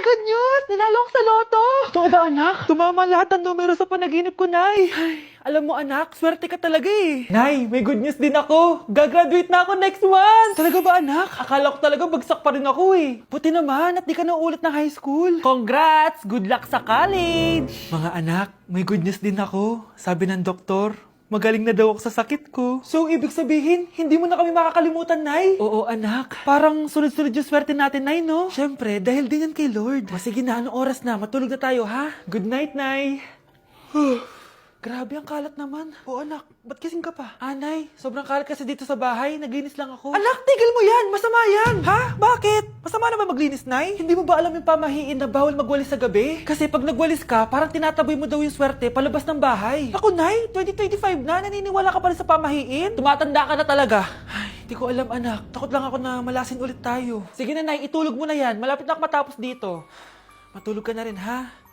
good news! Nanalo ako sa loto! Totoo ba, anak? Tumama lahat ng numero sa panaginip ko, Nay. Ay, alam mo, anak, swerte ka talaga eh. Nay, may good news din ako. Gagraduate na ako next month! Talaga ba, anak? Akala ko talaga bagsak pa rin ako eh. Buti naman at di ka na ulit ng high school. Congrats! Good luck sa college! Mga anak, may good news din ako. Sabi ng doktor, magaling na daw ako sa sakit ko. So, ibig sabihin, hindi mo na kami makakalimutan, Nay? Oo, anak. Parang sunod-sunod yung swerte natin, Nay, no? Siyempre, dahil din yan kay Lord. O, sige na, anong oras na? Matulog na tayo, ha? Good night, Nay. Grabe, ang kalat naman. O anak, ba't kising ka pa? Nay, sobrang kalat kasi dito sa bahay. Naglinis lang ako. Anak, tigil mo yan! Masama yan! Ha? Bakit? Masama na ba maglinis, Nay? Hindi mo ba alam yung pamahiin na bawal magwalis sa gabi? Kasi pag nagwalis ka, parang tinataboy mo daw yung swerte palabas ng bahay. Ako, Nay, 2025 na, naniniwala ka pa rin sa pamahiin? Tumatanda ka na talaga. Ay, hindi ko alam, anak. Takot lang ako na malasin ulit tayo. Sige na, Nay, itulog mo na yan. Malapit na ako matapos dito. Matulog ka na rin, ha?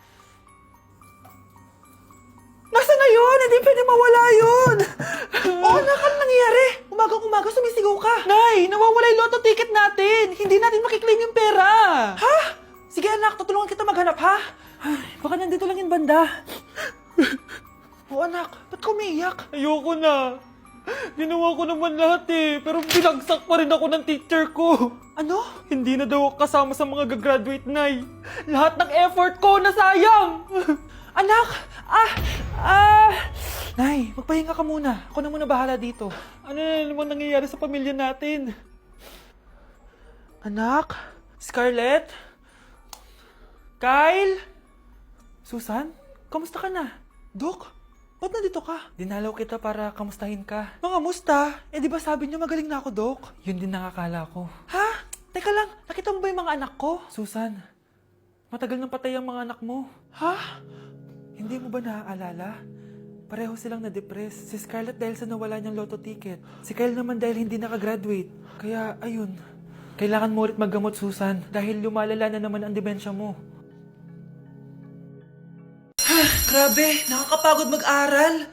Nasaan na yun? Hindi pwede mawala yun! Oo, anak, ano nangyayari? Umagang-umaga sumisigaw ka. Nay, nawawala yung lotto ticket natin. Hindi natin makiklaim yung pera. Ha? Sige anak, tutulungan kita maghanap, ha? Ay, baka nandito lang yung banda. Oo anak, ba't ka umiiyak? Ayoko na. Ginawa ko naman lahat eh, pero binagsak pa rin ako ng teacher ko. Ano? Hindi na daw ako kasama sa mga gagraduate, Nay. Lahat ng effort ko nasayang. Anak! Nay, magpahinga ka muna. Ako na muna bahala dito. Ano na naman nangyayari sa pamilya natin? Anak? Scarlett? Kyle? Susan? Kamusta ka na? Dok? Ba't nandito ka? Dinalaw kita para kamustahin ka. Mga musta? Eh di ba sabi niyo magaling na ako, Dok? Yun din nakakala ko. Ha? Teka lang, nakita mo ba yung mga anak ko? Susan, matagal nang patay ang mga anak mo. Ha? Hindi mo ba naaalala? Pareho silang na-depress. Si Scarlett dahil sa nawala niyang lotto ticket. Si Kyle naman dahil hindi nakagraduate. Kaya, ayun. Kailangan mo ulit maggamot, Susan. Dahil lumalala na naman ang demensya mo. Grabe, nakakapagod mag-aral.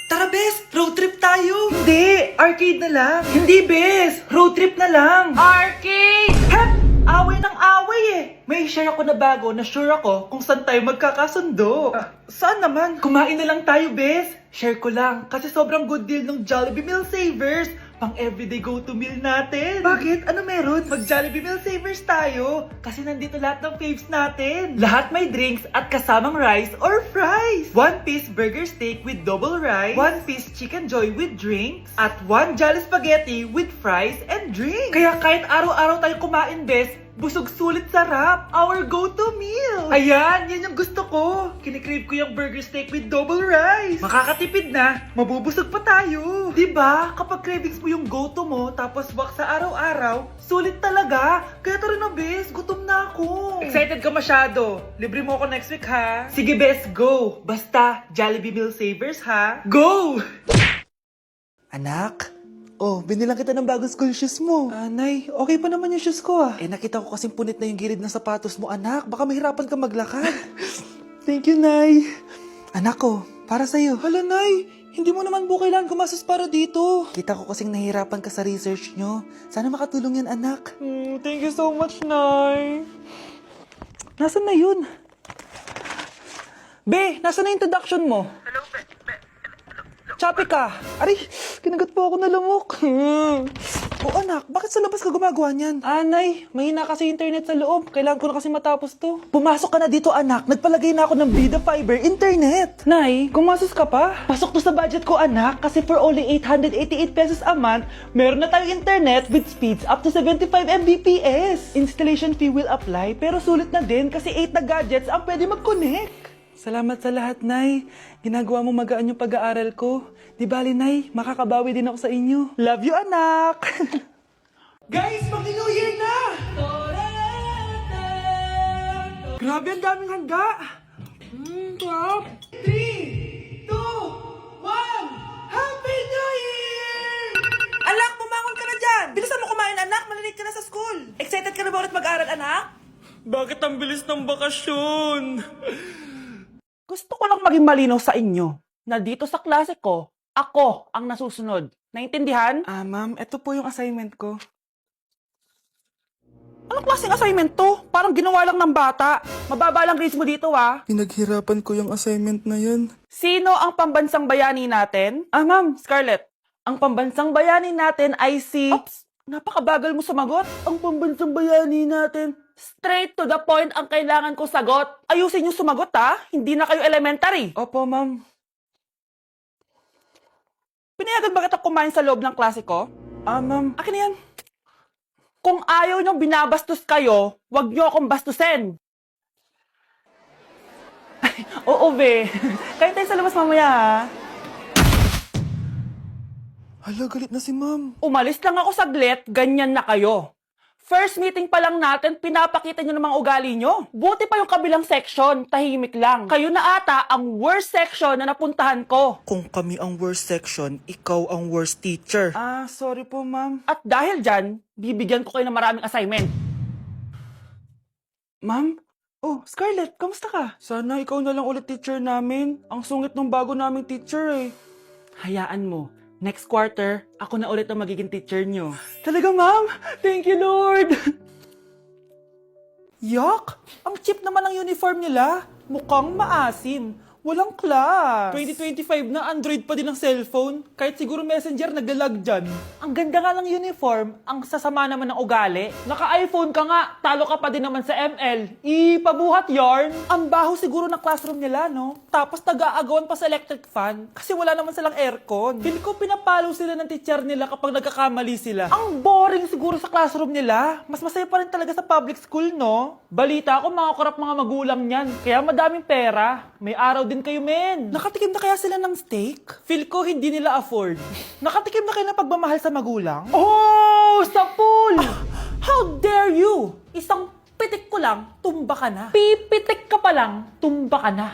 Tara, Bes, road trip tayo. Hindi, arcade na lang. Hindi, Bes, road trip na lang. Arcade! Hep! Away ng away eh. May share ako na bago na sure ako kung saan tayo magkakasundo. Saan naman? Kumain na lang tayo, Bes. Share ko lang kasi sobrang good deal ng Jollibee Meal Savers. Pang everyday go-to meal natin. Bakit? Ano meron? Mag-Jollibee Meal Savers tayo. Kasi nandito lahat ng faves natin. Lahat may drinks at kasamang rice or fries. 1-piece burger steak with double rice. 1-piece chicken joy with drinks. At 1 Jolly Spaghetti with fries and drinks. Kaya kahit araw-araw tayo kumain, Bes, busog sulit sarap. Our go-to meal. Ayan, yan yung gusto ko. Kinikrave ko yung burger steak with double rice. Makakatipid na, mabubusog pa tayo. Diba? Kapag cravings mo yung go-to mo, tapos wak sa araw-araw, sulit talaga. Kaya tara na, Bes, gutom na ako. Excited ka masyado. Libre mo ako next week, ha? Sige, Bes, go. Basta, Jollibee Meal Savers, ha? Go! Anak? Oh, binilang kita ng bagong school shoes mo. Nay, okay pa naman yung shoes ko Eh, nakita ko kasing punit na yung gilid ng sapatos mo, anak. Baka mahirapan ka maglakad. Thank you, Nay. Anak ko, para sa'yo. Hala, Nay. Hindi mo naman po kailangan gumastos para dito. Kita ko kasing nahihirapan ka sa research nyo. Sana makatulong yan, anak. Thank you so much, Nay. Nasaan na yun? Be, nasaan na yung introduction mo? Hello, Be. Chapi ka! Aray, kinagat po ako na lamok. O anak, bakit sa labas ka gumagawa niyan? Nay, mahina kasi internet sa loob. Kailangan ko na kasi matapos to. Pumasok ka na dito, anak. Nagpalagay na ako ng Bida Fiber Internet. Nay, gumasos ka pa? Pasok to sa budget ko, anak. Kasi for only 888 pesos a month, meron na tayong internet with speeds up to 75 Mbps. Installation fee will apply, pero sulit na din kasi 8 na gadgets ang pwede mag-connect. Salamat sa lahat, Nay. Ginagawa mo magaan yung pag-aaral ko. Di bali, Nay, makakabawi din ako sa inyo. Love you, anak! Guys, mag-New Year na! Grabe, ang daming handa! Sarap! 3, 2, 1, Happy New Year! Anak, bumangon ka na dyan! Bilisan mo kumain, anak! Malinit ka na sa school! Excited ka na ba ulit mag-aaral, anak? Bakit ang bilis ng bakasyon? Gusto ko lang maging malinaw sa inyo na dito sa klase ko, ako ang nasusunod. Naintindihan? Ma'am, ito po yung assignment ko. Anong klaseng assignment to? Parang ginawa lang ng bata. Mababa lang grades mo dito, ah. Pinaghirapan ko yung assignment na yan. Sino ang pambansang bayani natin? Ah, ma'am, Scarlett. Ang pambansang bayani natin ay si... Oops, napakabagal mo sumagot. Ang pambansang bayani natin... Straight to the point ang kailangan ko sagot. Ayusin yung sumagot, ha? Hindi na kayo elementary. Opo, ma'am. Pinayagan ba kita kumain sa loob ng klase ko? Ma'am. Akin na yan. Kung ayaw niyong binabastos kayo, wag niyo akong bastusin. Ay, oo, be. Kain tayo sa labas mamaya, ha? Hala, galit na si ma'am. Umalis lang ako saglit, ganyan na kayo. First meeting pa lang natin, pinapakita nyo ng mga ugali nyo. Buti pa yung kabilang section, tahimik lang. Kayo na ata ang worst section na napuntahan ko. Kung kami ang worst section, ikaw ang worst teacher. Sorry po, ma'am. At dahil dyan, bibigyan ko kayo ng maraming assignment. Ma'am? Oh, Scarlett, kamusta ka? Sana ikaw na lang ulit teacher namin. Ang sungit ng bago naming teacher eh. Hayaan mo, next quarter, ako na ulit ang magiging teacher nyo. Talaga, ma'am? Thank you, Lord! Yuck! Ang cheap naman ang uniform nila. Mukhang maasim. Walang class. 2025 na Android pa din ang cellphone. Kahit siguro messenger naglalag dyan. Ang ganda nga ng uniform, ang sasama naman ng ugali. Naka-iPhone ka nga, talo ka pa din naman sa ML. Ipabuhat yarn. Ang baho siguro ng classroom nila, no? Tapos nag-aagawan pa sa electric fan kasi wala naman silang aircon. Feel ko pinapalo sila ng teacher nila kapag nagkakamali sila. Ang boring siguro sa classroom nila. Mas masaya pa rin talaga sa public school, no? Balita ko, mga korap mga magulang niyan. Kaya madaming pera. May araw din kayo, men. Nakatikim na kaya sila ng steak? Feel ko hindi nila afford. Nakatikim na kayo ng pagmamahal sa magulang? Oh, sa pool! How dare you? Isang pitik ko lang, tumba ka na. Pipitik ka pa lang, tumba ka na.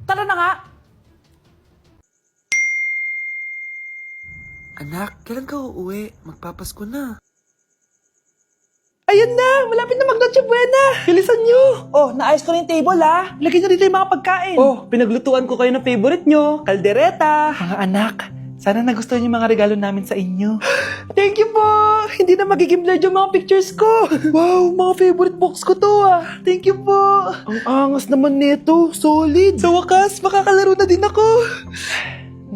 Tara na nga. Anak, kailan ka uuwi? Magpapasko na. Ayun na, malapit na mag-Noche Buena. Bilisan nyo. Oh, naayos ko na yung table, ha. Lagyan nyo dito yung mga pagkain. Oh, pinaglutuan ko kayo ng favorite nyo, kaldereta. Mga anak, sana nagustuhan yung mga regalo namin sa inyo. Thank you po. Hindi na magiging blurred yung mga pictures ko. Wow, mga favorite box ko to ah. Thank you po. Ang angas naman nito, solid. Sa wakas, makakalaro na din ako.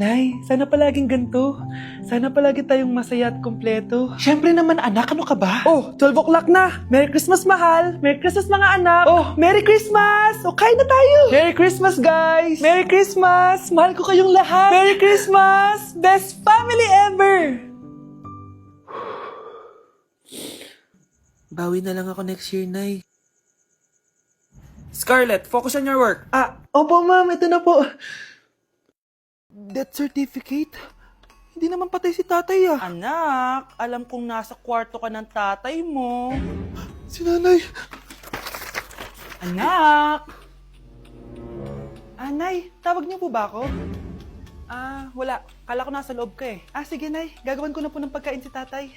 Nay, sana palaging ganito. Sana palagi tayong masaya at kompleto. Siyempre naman, anak, ano ka ba? Oh, 12 o'clock na. Merry Christmas, mahal. Merry Christmas, mga anak. Oh, Merry Christmas. O, kain na tayo. Merry Christmas, guys. Merry Christmas. Mahal ko kayong lahat. Merry Christmas. Best family ever. Bawi na lang ako next year, Nay. Scarlett, focus on your work. Opo, ma'am. Ito na po. Death certificate? Hindi naman patay si tatay ah. Anak, alam kong nasa kwarto ka ng tatay mo. Si nanay. Anak! Nay, tawag niyo po ba ako? Wala. Kala ko nasa loob ka eh. Sige, Nay. Gagawan ko na po ng pagkain si tatay.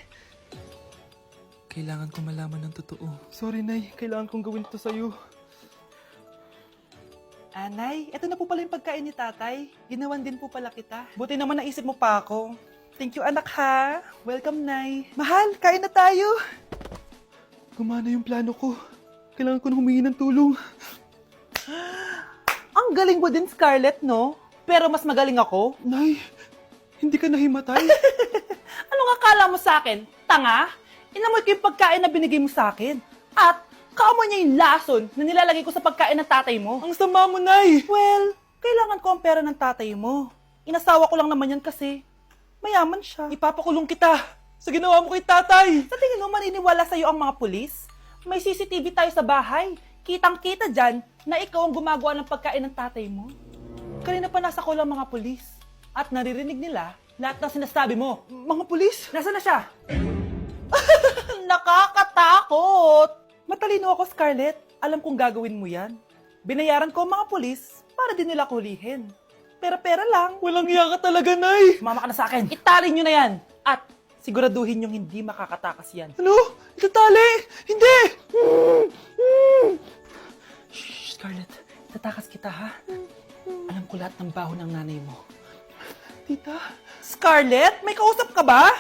Kailangan ko malaman ng totoo. Sorry, Nay. Kailangan kong gawin ito sa'yo. Nay, ito na po pala yung pagkain ni tatay. Ginawan din po pala kita. Buti naman naisip mo pa ako. Thank you, anak, ha. Welcome, Nay. Mahal, kain na tayo. Gumana yung plano ko. Kailangan ko na humingi ng tulong. Ang galing mo din, Scarlett, no? Pero mas magaling ako. Nay, hindi ka nahimatay. Anong akala mo sa akin? Tanga? Inamoy ko yung pagkain na binigay mo sa akin. At kaamoy niya yung lason na nilalagay ko sa pagkain ng tatay mo. Ang sama mo, Nay. Well, kailangan ko ang pera ng tatay mo. Inasawa ko lang naman yan kasi mayaman siya. Ipapakulong kita sa ginawa mo kay tatay. Sa tingin mo maniniwala sa'yo ang mga pulis? May CCTV tayo sa bahay. Kitang-kita dyan na ikaw ang gumagawa ng pagkain ng tatay mo. Kanina pa nasa kulang mga pulis. At naririnig nila lahat ng sinasabi mo. Mga pulis? Nasaan na siya? Nakakatakot! Matalino ako, Scarlett. Alam kong gagawin mo yan. Binayaran ko ang mga pulis para din nila kulihin. Pera-pera lang. Walang iya ka talaga, Nay. Sumama ka na sa akin. Itali nyo na yan. At siguraduhin nyong hindi makakatakas yan. Ano? Itatali? Hindi! Shh, Scarlett. Tatakas kita, ha? Alam ko lahat ng baho ng nanay mo. Tita? Scarlett, may kausap ka ba?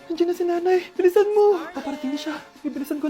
Nandiyan na si nanay. Bilisan mo. Paparating na siya. Bibilisan ko